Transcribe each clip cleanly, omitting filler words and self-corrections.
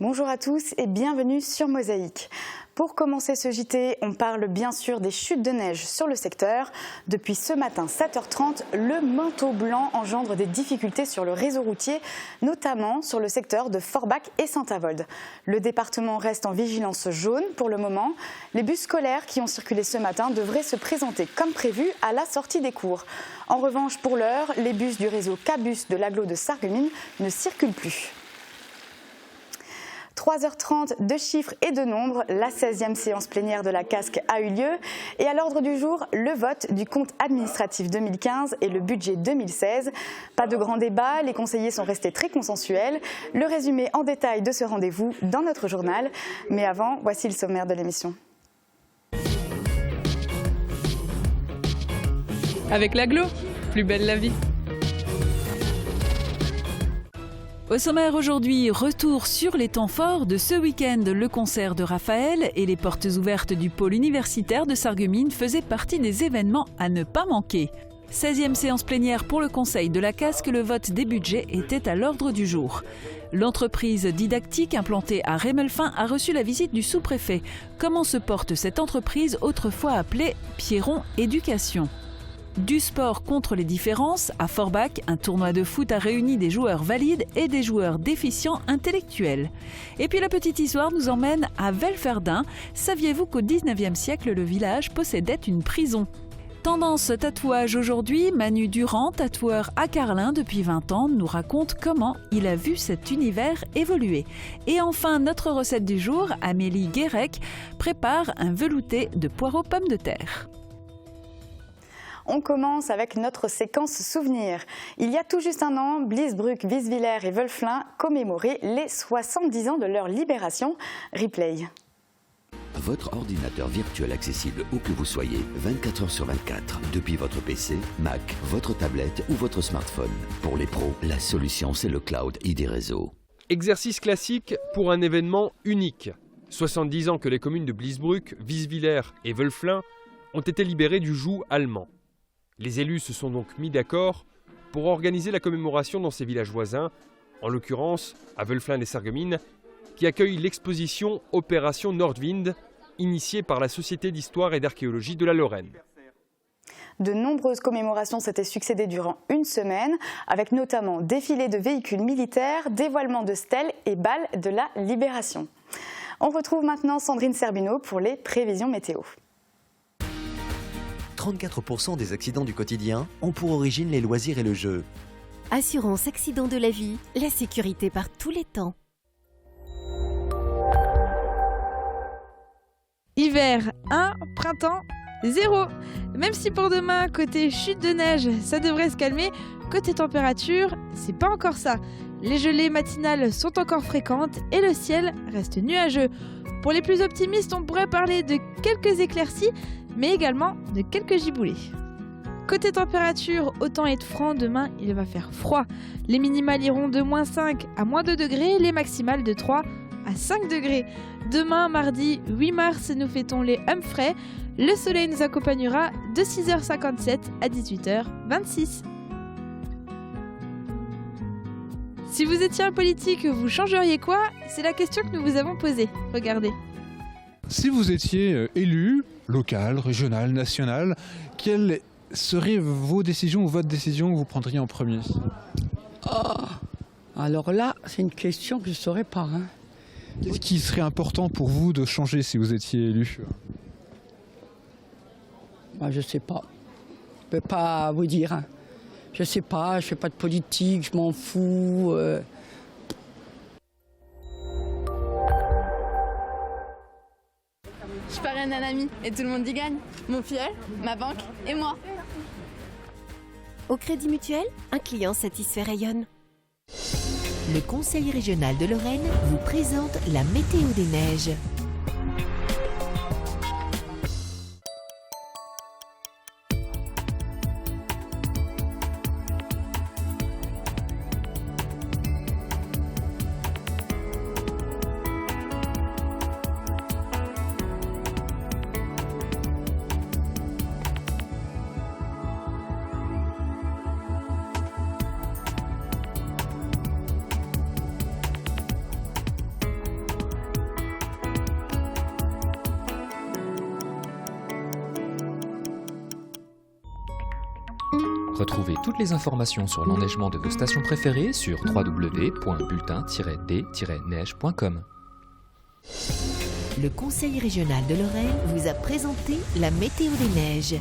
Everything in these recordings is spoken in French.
Bonjour à tous et bienvenue sur Mosaïque. Pour commencer ce JT, on parle bien sûr des chutes de neige sur le secteur. Depuis ce matin 7h30, le manteau blanc engendre des difficultés sur le réseau routier, notamment sur le secteur de Forbach et Saint-Avold. Le département reste en vigilance jaune pour le moment. Les bus scolaires qui ont circulé ce matin devraient se présenter comme prévu à la sortie des cours. En revanche, pour l'heure, les bus du réseau K-Bus de l'agglo de Sarreguemines ne circulent plus. 3h30 de chiffres et de nombres, la 16e séance plénière de la CASC a eu lieu. Et à l'ordre du jour, le vote du compte administratif 2015 et le budget 2016. Pas de grand débat, les conseillers sont restés très consensuels. Le résumé en détail de ce rendez-vous dans notre journal. Mais avant, voici le sommaire de l'émission. Avec l'agglo, plus belle la vie. Au sommaire aujourd'hui, retour sur les temps forts de ce week-end. Le concert de Raphaël et les portes ouvertes du pôle universitaire de Sarreguemines faisaient partie des événements à ne pas manquer. 16e séance plénière pour le conseil de la CASC, le vote des budgets était à l'ordre du jour. L'entreprise didactique implantée à Rémelfin a reçu la visite du sous-préfet. Comment se porte cette entreprise autrefois appelée Pierron Éducation ? Du sport contre les différences, à Forbach, un tournoi de foot a réuni des joueurs valides et des joueurs déficients intellectuels. Et puis la petite histoire nous emmène à Velferdin. Saviez-vous qu'au 19e siècle, le village possédait une prison ? Tendance tatouage aujourd'hui, Manu Durand, tatoueur à Carlin depuis 20 ans, nous raconte comment il a vu cet univers évoluer. Et enfin, notre recette du jour, Amélie Guérec prépare un velouté de poireaux pommes de terre. On commence avec notre séquence souvenir. Il y a tout juste un an, Bliesbruck, Wieswiller et Wölflin commémoraient les 70 ans de leur libération. Replay. Votre ordinateur virtuel accessible où que vous soyez, 24 heures sur 24, depuis votre PC, Mac, votre tablette ou votre smartphone. Pour les pros, la solution c'est le cloud ID Réseau. Exercice classique pour un événement unique. 70 ans que les communes de Bliesbruck, Wieswiller et Wölflin ont été libérées du joug allemand. Les élus se sont donc mis d'accord pour organiser la commémoration dans ces villages voisins, en l'occurrence à Wölflin et Sarreguemines, qui accueille l'exposition Opération Nordwind, initiée par la Société d'histoire et d'archéologie de la Lorraine. De nombreuses commémorations s'étaient succédées durant une semaine, avec notamment défilés de véhicules militaires, dévoilement de stèles et balles de la Libération. On retrouve maintenant Sandrine Serbino pour les prévisions météo. 34% des accidents du quotidien ont pour origine les loisirs et le jeu. Assurance accident de la vie, la sécurité par tous les temps. Hiver 1, printemps 0. Même si pour demain, côté chute de neige, ça devrait se calmer, côté température, c'est pas encore ça. Les gelées matinales sont encore fréquentes et le ciel reste nuageux. Pour les plus optimistes, on pourrait parler de quelques éclaircies, mais également de quelques giboulées. Côté température, autant être franc, demain il va faire froid. Les minimales iront de -5 à -2 degrés, les maximales de 3 à 5 degrés. Demain, mardi 8 mars, nous fêtons les Humphrey. Le soleil nous accompagnera de 6h57 à 18h26. Si vous étiez un politique, vous changeriez quoi ? C'est la question que nous vous avons posée. Regardez. Si vous étiez élu, local, régional, national, quelles seraient vos décisions ou votre décision que vous prendriez en premier ? Alors là, c'est une question que je ne saurais pas. Qu'est-ce qui serait important pour vous de changer si vous étiez élu ? Je ne sais pas. Je ne peux pas vous dire. Je ne sais pas, je ne fais pas de politique, je m'en fous. Je parraine un ami et tout le monde y gagne. Mon filleul, ma banque et moi. Au Crédit Mutuel, un client satisfait rayonne. Le Conseil régional de Lorraine vous présente la météo des neiges. Retrouvez toutes les informations sur l'enneigement de vos stations préférées sur www.bulletin-d-neige.com. Le Conseil régional de Lorraine vous a présenté la météo des neiges.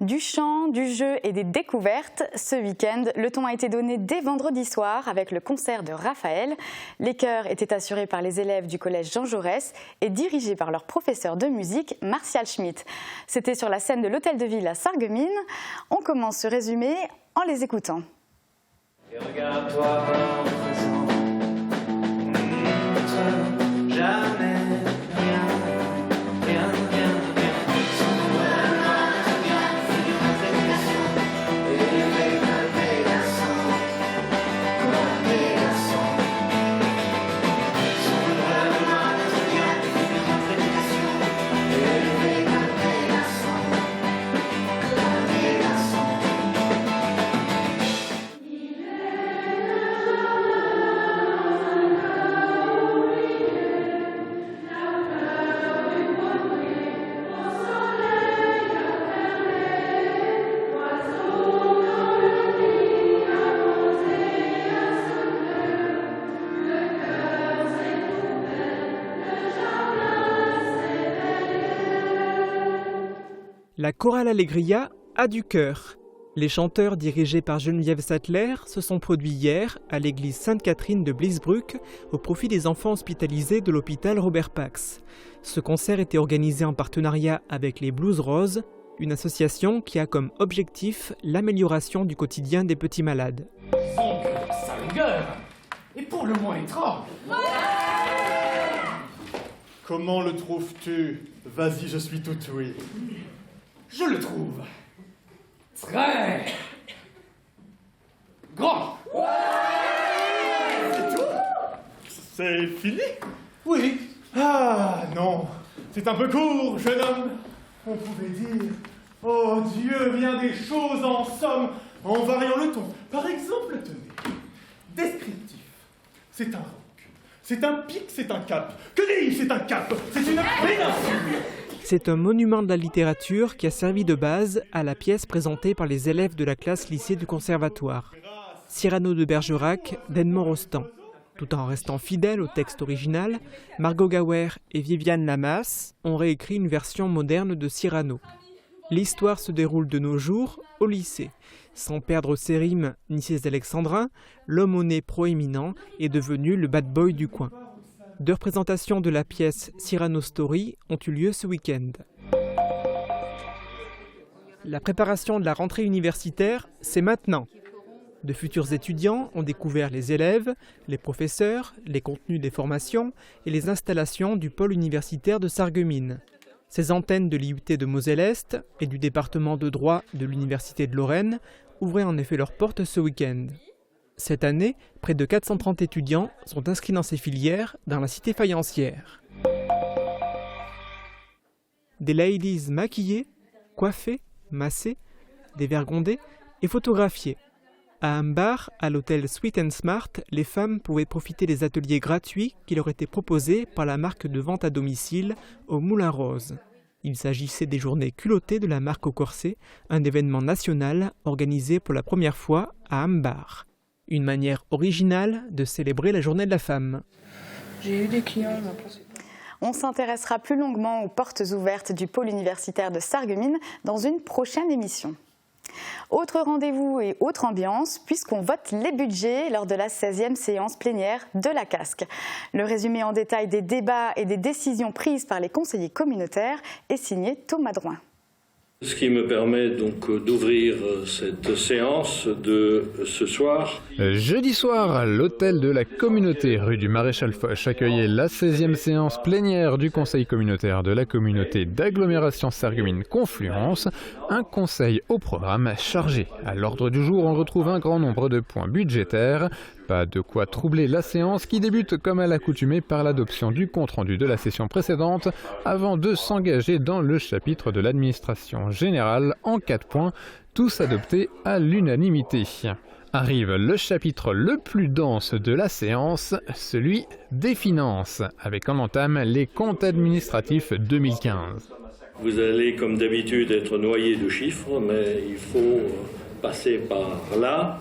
Du chant, du jeu et des découvertes. Ce week-end, le ton a été donné dès vendredi soir avec le concert de Raphaël. Les chœurs étaient assurés par les élèves du collège Jean Jaurès et dirigés par leur professeur de musique, Martial Schmitt. C'était sur la scène de l'Hôtel de Ville à Sarreguemines. On commence ce résumé en les écoutant. Et regarde-toi en présent, jamais. La chorale Allegria a du cœur. Les chanteurs dirigés par Geneviève Sattler se sont produits hier à l'église Sainte-Catherine de Bliesbruck au profit des enfants hospitalisés de l'hôpital Robert Pax. Ce concert était organisé en partenariat avec les Blues Roses, une association qui a comme objectif l'amélioration du quotidien des petits malades. Sale gueule et pour le moins étrange. Comment le trouves-tu? Vas-y, je suis tout oui. Je le trouve très grand. C'est tout? C'est fini? Oui. Ah non, c'est un peu court, jeune homme. On pouvait dire, oh Dieu, bien des choses en somme, en variant le ton. Par exemple, tenez, descriptif, c'est un roc, c'est un pic, c'est un cap. Que dis-je, c'est un cap, c'est une péninsule. C'est un monument de la littérature qui a servi de base à la pièce présentée par les élèves de la classe lycée du conservatoire. Cyrano de Bergerac d'Edmond Rostand. Tout en restant fidèles au texte original, Margot Gauer et Viviane Lamas ont réécrit une version moderne de Cyrano. L'histoire se déroule de nos jours au lycée. Sans perdre ses rimes ni ses alexandrins, l'homme au nez proéminent est devenu le bad boy du coin. Deux représentations de la pièce Cyrano Story ont eu lieu ce week-end. La préparation de la rentrée universitaire, c'est maintenant. De futurs étudiants ont découvert les élèves, les professeurs, les contenus des formations et les installations du pôle universitaire de Sarreguemines. Ces antennes de l'IUT de Moselle-Est et du département de droit de l'Université de Lorraine ouvraient en effet leurs portes ce week-end. Cette année, près de 430 étudiants sont inscrits dans ces filières dans la cité faïencière. Des ladies maquillées, coiffées, massées, dévergondées et photographiées. À un bar, à l'hôtel Sweet & Smart, les femmes pouvaient profiter des ateliers gratuits qui leur étaient proposés par la marque de vente à domicile au Moulin Rose. Il s'agissait des journées culottées de la marque au corset, un événement national organisé pour la première fois à Ambar. Une manière originale de célébrer la journée de la femme. J'ai eu des clients. On s'intéressera plus longuement aux portes ouvertes du pôle universitaire de Sarreguemines dans une prochaine émission. Autre rendez-vous et autre ambiance, puisqu'on vote les budgets lors de la 16e séance plénière de la CASC. Le résumé en détail des débats et des décisions prises par les conseillers communautaires est signé Thomas Drouin. Ce qui me permet donc d'ouvrir cette séance de ce soir. Jeudi soir, à l'hôtel de la communauté, rue du Maréchal Foch, accueillait la 16e séance plénière du conseil communautaire de la communauté d'agglomération Sarreguemines Confluence. Un conseil au programme chargé. À l'ordre du jour, on retrouve un grand nombre de points budgétaires. Pas de quoi troubler la séance qui débute comme à l'accoutumée par l'adoption du compte-rendu de la session précédente avant de s'engager dans le chapitre de l'administration générale en 4 points, tous adoptés à l'unanimité. Arrive le chapitre le plus dense de la séance, celui des finances, avec en entame les comptes administratifs 2015. Vous allez, comme d'habitude, être noyé de chiffres, mais il faut passer par là.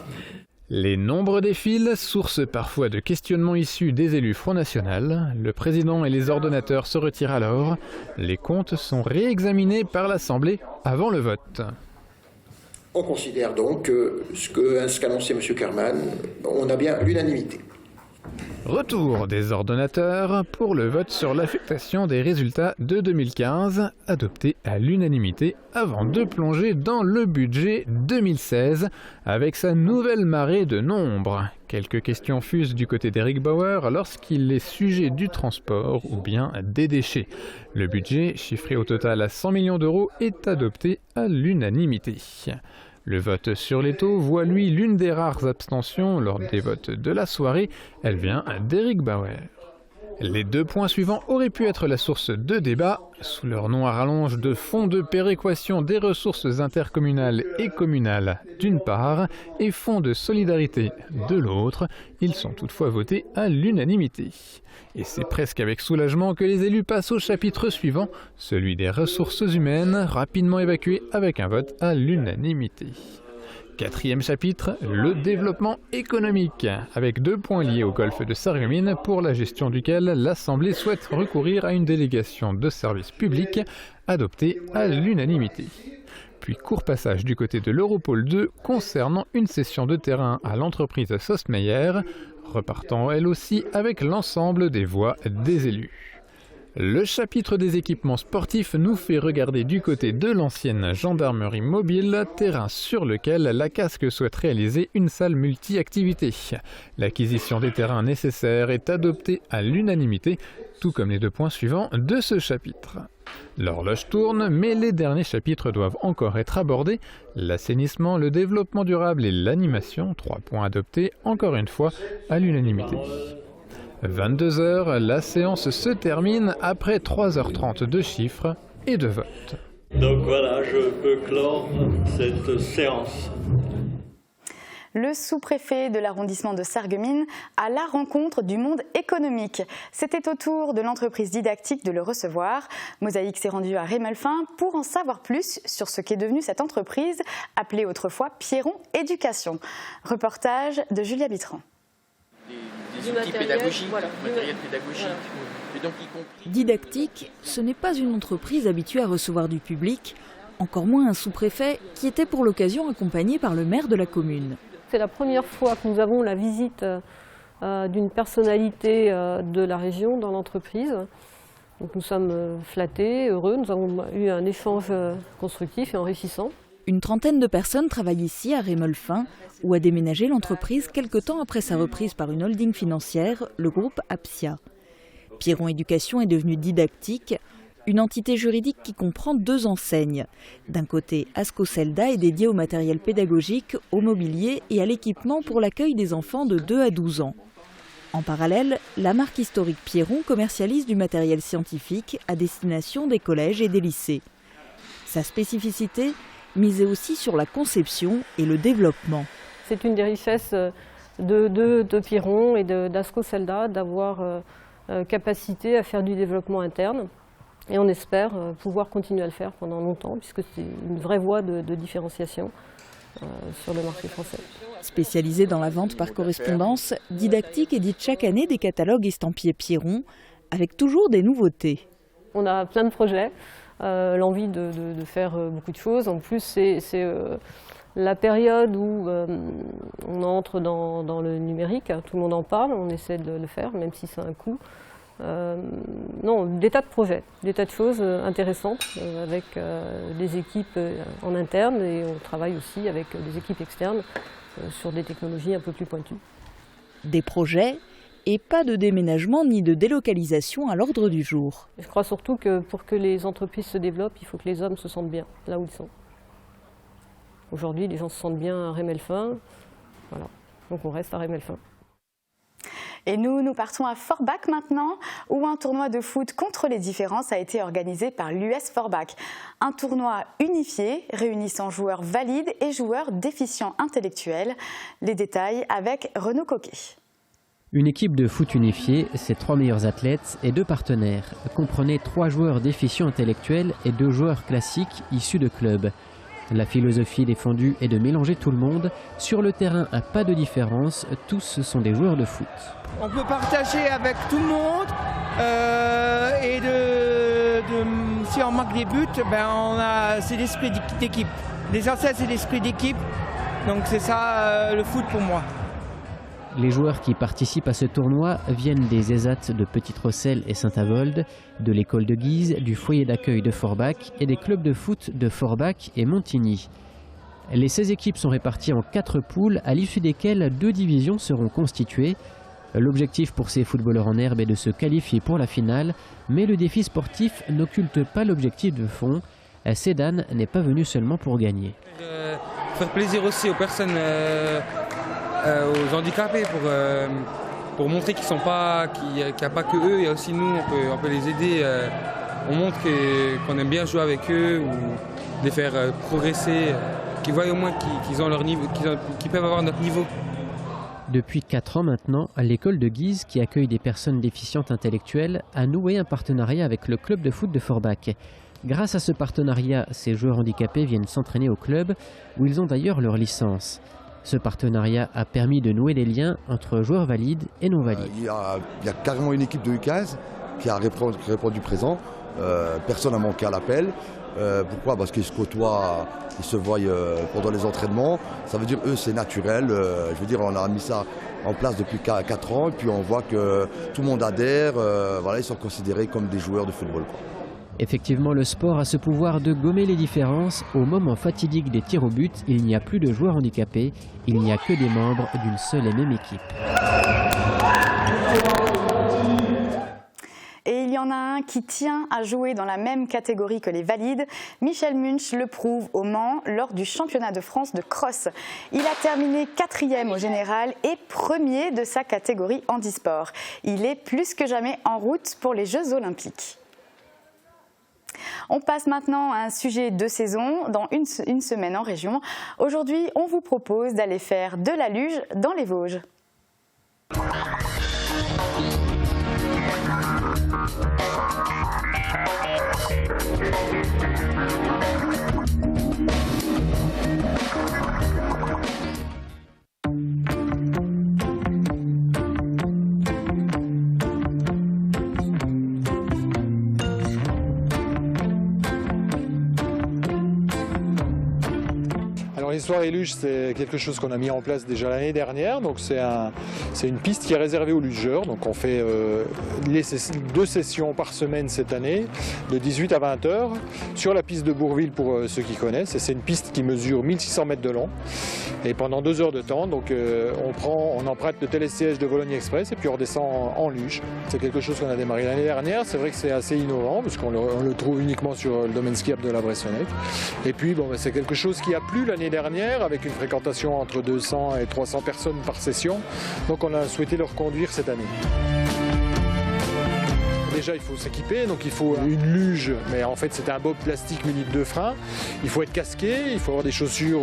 Les nombres défilent, source parfois de questionnements issus des élus Front National. Le président et les ordonnateurs se retirent alors. Les comptes sont réexaminés par l'Assemblée avant le vote. On considère donc que ce qu'annonçait M. Kerman, on a bien l'unanimité. Retour des ordonnateurs pour le vote sur l'affectation des résultats de 2015, adopté à l'unanimité avant de plonger dans le budget 2016 avec sa nouvelle marée de nombres. Quelques questions fusent du côté d'Éric Bauer lorsqu'il est sujet du transport ou bien des déchets. Le budget, chiffré au total à 100 millions d'euros, est adopté à l'unanimité. Le vote sur les taux voit lui l'une des rares abstentions lors des votes de la soirée. Elle vient d'Éric Bauer. Les deux points suivants auraient pu être la source de débat. Sous leur nom à rallonge de fonds de péréquation des ressources intercommunales et communales d'une part et fonds de solidarité de l'autre, ils sont toutefois votés à l'unanimité. Et c'est presque avec soulagement que les élus passent au chapitre suivant, celui des ressources humaines, rapidement évacué avec un vote à l'unanimité. Quatrième chapitre, le développement économique, avec 2 points liés au golfe de Sarreguemines pour la gestion duquel l'Assemblée souhaite recourir à une délégation de services publics adoptée à l'unanimité. Puis court passage du côté de l'Europole 2 concernant une cession de terrain à l'entreprise Sostmeyer, repartant elle aussi avec l'ensemble des voix des élus. Le chapitre des équipements sportifs nous fait regarder du côté de l'ancienne gendarmerie mobile, terrain sur lequel la CASC souhaite réaliser une salle multi-activités. L'acquisition des terrains nécessaires est adoptée à l'unanimité, tout comme les 2 points suivants de ce chapitre. L'horloge tourne, mais les derniers chapitres doivent encore être abordés. L'assainissement, le développement durable et l'animation, 3 points adoptés, encore une fois, à l'unanimité. 22h, la séance se termine après 3h30 de chiffres et de votes. Donc voilà, je peux clore cette séance. Le sous-préfet de l'arrondissement de Sarreguemines à la rencontre du monde économique. C'était au tour de l'entreprise didactique de le recevoir. Mosaïque s'est rendu à Rémelfin pour en savoir plus sur ce qu'est devenue cette entreprise, appelée autrefois Pierron Éducation. Reportage de Julia Bitran. Des outils pédagogiques, matériel pédagogique. Et donc, Didactique, ce n'est pas une entreprise habituée à recevoir du public, encore moins un sous-préfet qui était pour l'occasion accompagné par le maire de la commune. C'est la première fois que nous avons la visite d'une personnalité de la région dans l'entreprise. Donc nous sommes flattés, heureux, nous avons eu un échange constructif et enrichissant. Une trentaine de personnes travaillent ici à Rémelfin, où a déménagé l'entreprise quelque temps après sa reprise par une holding financière, le groupe Apsia. Pierron Éducation est devenue Didactique, une entité juridique qui comprend 2 enseignes. D'un côté, Ascoselda est dédiée au matériel pédagogique, au mobilier et à l'équipement pour l'accueil des enfants de 2 à 12 ans. En parallèle, la marque historique Pierron commercialise du matériel scientifique à destination des collèges et des lycées. Sa spécificité, miser aussi sur la conception et le développement. C'est une des richesses de Pierron et d'Ascoselda d'avoir capacité à faire du développement interne. Et on espère pouvoir continuer à le faire pendant longtemps, puisque c'est une vraie voie de différenciation sur le marché français. Spécialisée dans la vente par correspondance, Didactique édite chaque année des catalogues estampillés Pierron, avec toujours des nouveautés. On a plein de projets, l'envie de faire beaucoup de choses. En plus, c'est la période où on entre dans le numérique, tout le monde en parle, on essaie de le faire, même si c'est un coût. Non, des tas de projets, des tas de choses intéressantes avec des équipes en interne et on travaille aussi avec des équipes externes sur des technologies un peu plus pointues. Des projets et pas de déménagement ni de délocalisation à l'ordre du jour. Je crois surtout que pour que les entreprises se développent, il faut que les hommes se sentent bien là où ils sont. Aujourd'hui, les gens se sentent bien à Rémelfin, voilà. Donc on reste à Rémelfin. Et nous partons à Forbach maintenant, où un tournoi de foot contre les différences a été organisé par l'US Forbach. Un tournoi unifié, réunissant joueurs valides et joueurs déficients intellectuels. Les détails avec Renaud Coquet. Une équipe de foot unifiée, ses 3 meilleurs athlètes et 2 partenaires, comprenait 3 joueurs déficients intellectuels et 2 joueurs classiques issus de clubs. La philosophie défendue est de mélanger tout le monde. Sur le terrain, pas de différence, tous sont des joueurs de foot. On peut partager avec tout le monde et si on marque des buts, c'est l'esprit d'équipe. L'essentiel, c'est l'esprit d'équipe, donc c'est ça le foot pour moi. Les joueurs qui participent à ce tournoi viennent des ESAT de Petite-Rosselle et Saint-Avold, de l'école de Guise, du foyer d'accueil de Forbach et des clubs de foot de Forbach et Montigny. Les 16 équipes sont réparties en 4 poules, à l'issue desquelles 2 divisions seront constituées. L'objectif pour ces footballeurs en herbe est de se qualifier pour la finale, mais le défi sportif n'occulte pas l'objectif de fond. Sedan n'est pas venu seulement pour gagner. Faire plaisir aussi aux personnes, aux handicapés, pour montrer qu'il n'y a pas que eux, il y a aussi nous, on peut les aider. On montre qu'on aime bien jouer avec eux, ou les faire progresser, qu'ils voient au moins qu'ils ont leur niveau, qu'ils peuvent avoir notre niveau. Depuis 4 ans maintenant, l'école de Guise, qui accueille des personnes déficientes intellectuelles, a noué un partenariat avec le club de foot de Forbach. Grâce à ce partenariat, ces joueurs handicapés viennent s'entraîner au club, où ils ont d'ailleurs leur licence. Ce partenariat a permis de nouer des liens entre joueurs valides et non valides. Il y a carrément une équipe de U15 qui a répondu présent. Personne n'a manqué à l'appel. Pourquoi? Parce qu'ils se côtoient, ils se voient pendant les entraînements. Ça veut dire eux c'est naturel. Je veux dire, on a mis ça en place depuis 4 ans et puis on voit que tout le monde adhère. Voilà, ils sont considérés comme des joueurs de football, quoi. Effectivement, le sport a ce pouvoir de gommer les différences. Au moment fatidique des tirs au but, il n'y a plus de joueurs handicapés, il n'y a que des membres d'une seule et même équipe. Et il y en a un qui tient à jouer dans la même catégorie que les valides. Michel Munch le prouve au Mans lors du championnat de France de cross. Il a terminé 4e au général et 1er de sa catégorie handisport. Il est plus que jamais en route pour les Jeux Olympiques. On passe maintenant à un sujet de saison dans une semaine en région. Aujourd'hui, on vous propose d'aller faire de la luge dans les Vosges. L'histoire des luges, c'est quelque chose qu'on a mis en place déjà l'année dernière. Donc c'est une piste qui est réservée aux lugeurs. Donc on fait 2 sessions par semaine cette année, de 18 à 20 heures, sur la piste de Bourville pour ceux qui connaissent. C'est une piste qui mesure 1600 mètres de long. Et pendant 2 heures de temps, donc, on emprunte le télésiège de Vologne Express et puis on redescend en luge. C'est quelque chose qu'on a démarré l'année dernière. C'est vrai que c'est assez innovant parce qu'on le trouve uniquement sur le domaine skiable de la Bressonnette. Et puis bon, c'est quelque chose qui a plu l'année dernière, avec une fréquentation entre 200 et 300 personnes par session. Donc on a souhaité le reconduire cette année. Déjà, il faut s'équiper, donc il faut une luge, mais en fait c'est un bob plastique muni de 2 freins. Il faut être casqué, il faut avoir des chaussures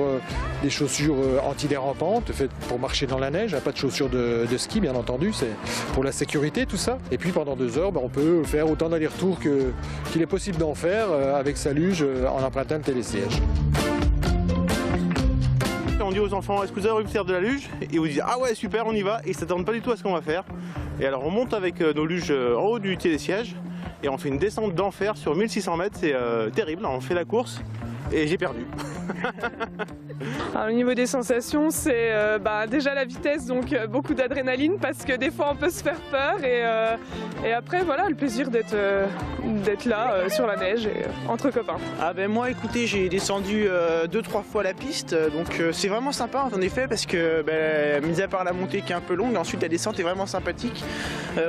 antidérapantes faites pour marcher dans la neige, pas de chaussures de ski bien entendu, c'est pour la sécurité tout ça. Et puis pendant 2 heures, on peut faire autant d'allers-retours qu'il est possible d'en faire avec sa luge en empruntant le télésiège. On dit aux enfants, est-ce que vous avez envie de faire de la luge? Et vous dites, ah ouais super, on y va, et ils ne s'attendent pas du tout à ce qu'on va faire. Et alors on monte avec nos luges en haut du télésiège et on fait une descente d'enfer sur 1600 mètres, c'est terrible, on fait la course et j'ai perdu. Alors, au niveau des sensations, c'est déjà la vitesse, donc beaucoup d'adrénaline parce que des fois on peut se faire peur et après voilà, le plaisir d'être là sur la neige et, entre copains. Ah ben moi écoutez, j'ai descendu 2-3 fois la piste, donc c'est vraiment sympa en effet parce que mis à part la montée qui est un peu longue, ensuite la descente est vraiment sympathique.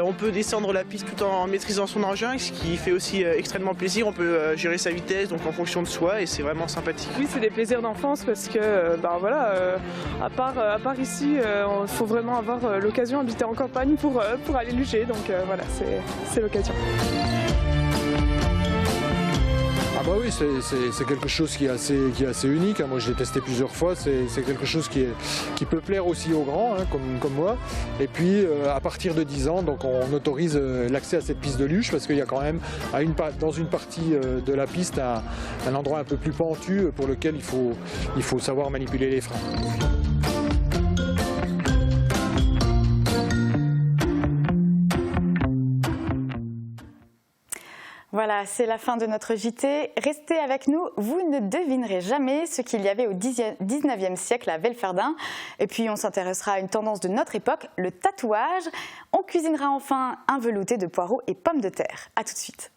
On peut descendre la piste tout en maîtrisant son engin, ce qui fait aussi extrêmement plaisir. On peut gérer sa vitesse donc en fonction de soi et c'est vraiment sympathique. Oui, c'est des plaisirs d'enfance parce que que à part ici, il faut vraiment avoir l'occasion d'habiter en campagne pour aller luger. Donc voilà, c'est l'occasion. Ah bah oui, c'est quelque chose qui est assez unique. Moi, je l'ai testé plusieurs fois. C'est quelque chose qui peut plaire aussi aux grands, hein, comme moi. Et puis, à partir de 10 ans, donc on autorise l'accès à cette piste de luge parce qu'il y a quand même, dans une partie de la piste, un endroit un peu plus pentu pour lequel il faut savoir manipuler les freins. Voilà, c'est la fin de notre JT. Restez avec nous, vous ne devinerez jamais ce qu'il y avait au 19e siècle à Velferdin. Et puis on s'intéressera à une tendance de notre époque, le tatouage. On cuisinera enfin un velouté de poireaux et pommes de terre. A tout de suite.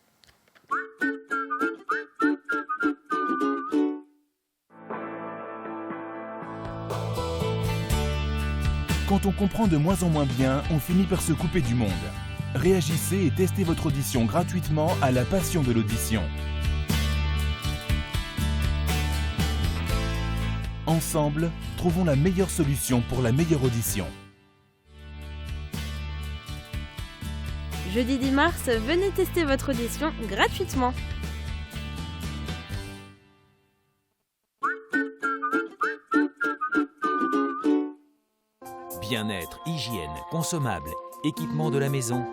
Quand on comprend de moins en moins bien, on finit par se couper du monde. Réagissez et testez votre audition gratuitement à la Passion de l'audition. Ensemble, trouvons la meilleure solution pour la meilleure audition. Jeudi 10 mars, venez tester votre audition gratuitement. Bien-être, hygiène, consommables, équipement de la maison.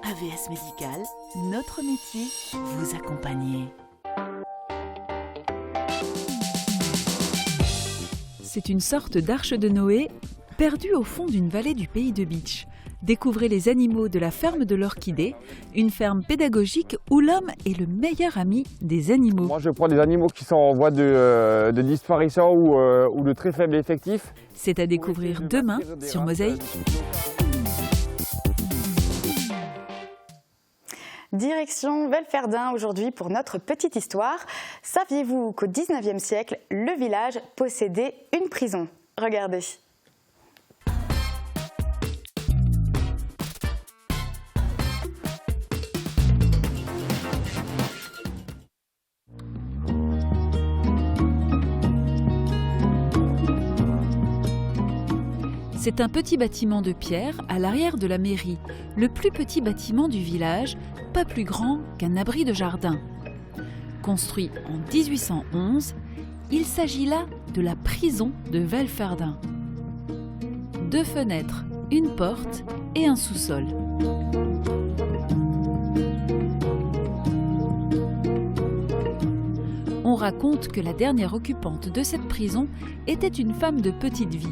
AVS Médical, notre métier, vous accompagner. C'est une sorte d'arche de Noé perdue au fond d'une vallée du pays de Bitche. Découvrez les animaux de la ferme de l'Orchidée, une ferme pédagogique où l'homme est le meilleur ami des animaux. Moi, je prends des animaux qui sont en voie de disparition ou de très faible effectif. C'est à découvrir demain sur Mosaïque. Direction Velferdin aujourd'hui pour notre petite histoire. Saviez-vous qu'au 19e siècle, le village possédait une prison? Regardez. C'est un petit bâtiment de pierre à l'arrière de la mairie, le plus petit bâtiment du village, pas plus grand qu'un abri de jardin. Construit en 1811, il s'agit là de la prison de Velferdin. 2 fenêtres, une porte et un sous-sol. On raconte que la dernière occupante de cette prison était une femme de petite vie.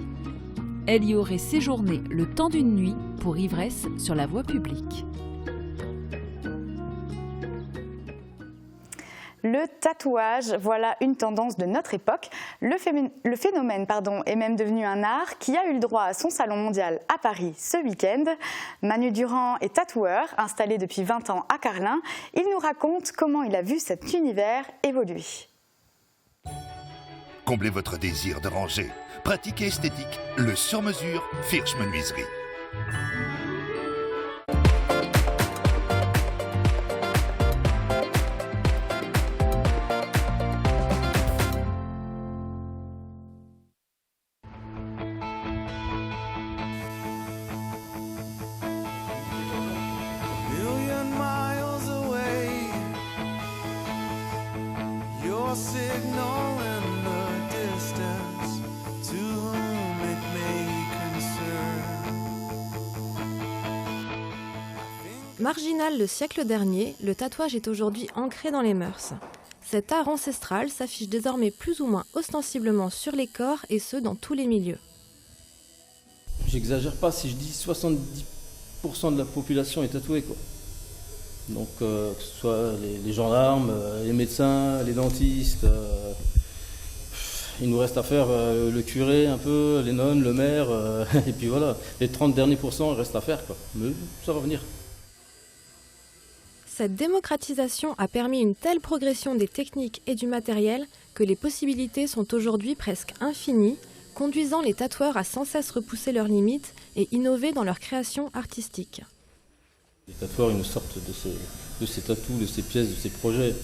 Elle y aurait séjourné le temps d'une nuit pour ivresse sur la voie publique. Le tatouage, voilà une tendance de notre époque. Le phénomène est même devenu un art qui a eu le droit à son salon mondial à Paris ce week-end. Manu Durand est tatoueur, installé depuis 20 ans à Carlin. Il nous raconte comment il a vu cet univers évoluer. Comblez votre désir de ranger. Pratique et esthétique, le sur-mesure Firsch Menuiserie. Marginal le siècle dernier, le tatouage est aujourd'hui ancré dans les mœurs. Cet art ancestral s'affiche désormais plus ou moins ostensiblement sur les corps et ce dans tous les milieux. J'exagère pas si je dis 70% de la population est tatouée, quoi. Donc que ce soit les gendarmes, les médecins, les dentistes, il nous reste à faire le curé un peu, les nonnes, le maire, et puis voilà, les 30 derniers pourcents restent à faire, quoi. Mais ça va venir. Cette démocratisation a permis une telle progression des techniques et du matériel que les possibilités sont aujourd'hui presque infinies, conduisant les tatoueurs à sans cesse repousser leurs limites et innover dans leur création artistique. Les tatoueurs, ils nous sortent de ces tatous, de ces pièces, de ces projets.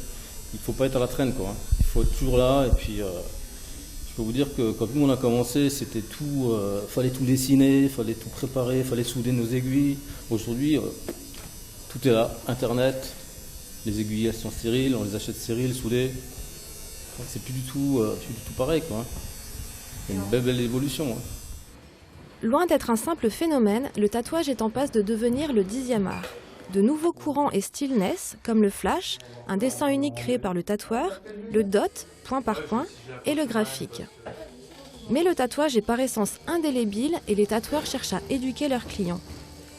Il ne faut pas être à la traîne, quoi. Il faut être toujours là et puis je Je peux vous dire que quand nous on a commencé, c'était tout, fallait tout dessiner, fallait tout préparer, fallait souder nos aiguilles. Aujourd'hui, tout est là, Internet, les aiguilles elles sont stériles, on les achète stériles, soudées. C'est plus du tout pareil, quoi. Il y a une belle évolution. Hein. Loin d'être un simple phénomène, le tatouage est en passe de devenir le 10e art. De nouveaux courants et styles naissent, comme le flash, un dessin unique créé par le tatoueur, le dot, point par point, et le graphique. Mais le tatouage est par essence indélébile et les tatoueurs cherchent à éduquer leurs clients.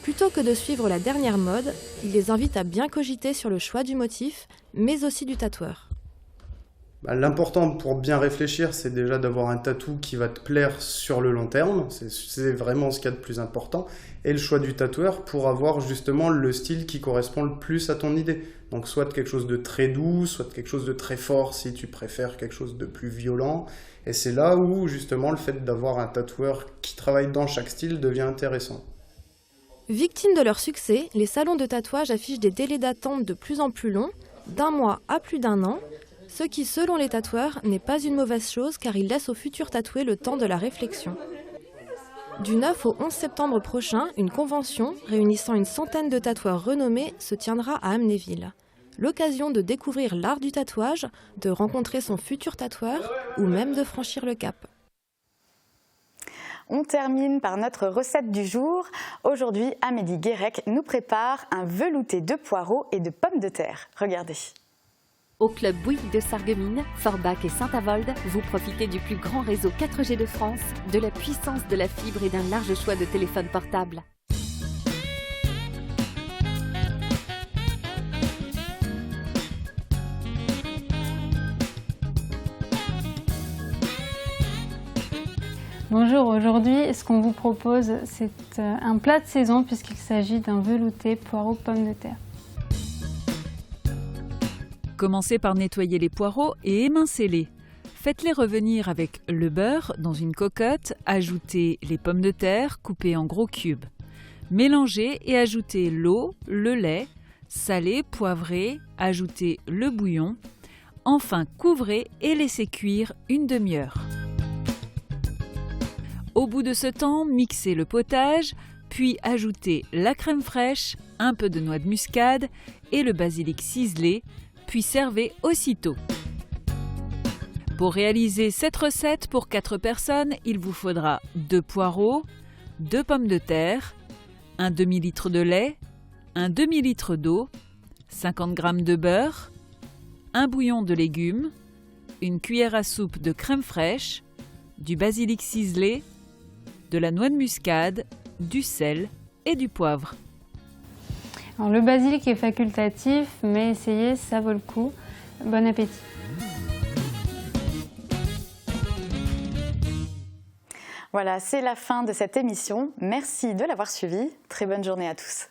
Plutôt que de suivre la dernière mode, ils les invitent à bien cogiter sur le choix du motif, mais aussi du tatoueur. L'important pour bien réfléchir, c'est déjà d'avoir un tatou qui va te plaire sur le long terme, c'est vraiment ce qu'il y a de plus important, et le choix du tatoueur pour avoir justement le style qui correspond le plus à ton idée. Donc soit quelque chose de très doux, soit quelque chose de très fort si tu préfères quelque chose de plus violent, et c'est là où justement le fait d'avoir un tatoueur qui travaille dans chaque style devient intéressant. Victimes de leur succès, les salons de tatouage affichent des délais d'attente de plus en plus longs, d'1 mois à plus d'1 an, ce qui, selon les tatoueurs, n'est pas une mauvaise chose car il laisse aux futurs tatoués le temps de la réflexion. Du 9 au 11 septembre prochain, une convention réunissant une centaine de tatoueurs renommés se tiendra à Amnéville. L'occasion de découvrir l'art du tatouage, de rencontrer son futur tatoueur ou même de franchir le cap. On termine par notre recette du jour. Aujourd'hui, Amélie Guérec nous prépare un velouté de poireaux et de pommes de terre. Regardez. Au club Bouygues de Sarreguemines, Forbach et Saint-Avold, vous profitez du plus grand réseau 4G de France, de la puissance de la fibre et d'un large choix de téléphones portables. Bonjour, aujourd'hui ce qu'on vous propose c'est un plat de saison puisqu'il s'agit d'un velouté poireaux pommes de terre. Commencez par nettoyer les poireaux et émincez-les. Faites-les revenir avec le beurre dans une cocotte, ajoutez les pommes de terre coupées en gros cubes. Mélangez et ajoutez l'eau, le lait, salez, poivrez, ajoutez le bouillon. Enfin, couvrez et laissez cuire une demi-heure. Au bout de ce temps, mixez le potage, puis ajoutez la crème fraîche, un peu de noix de muscade et le basilic ciselé, puis servez aussitôt. Pour réaliser cette recette pour 4 personnes, il vous faudra 2 poireaux, 2 pommes de terre, un demi-litre de lait, un demi-litre d'eau, 50 g de beurre, un bouillon de légumes, une cuillère à soupe de crème fraîche, du basilic ciselé, de la noix de muscade, du sel et du poivre. Alors, le basilic est facultatif, mais essayez, ça vaut le coup. Bon appétit. Voilà, c'est la fin de cette émission. Merci de l'avoir suivi. Très bonne journée à tous.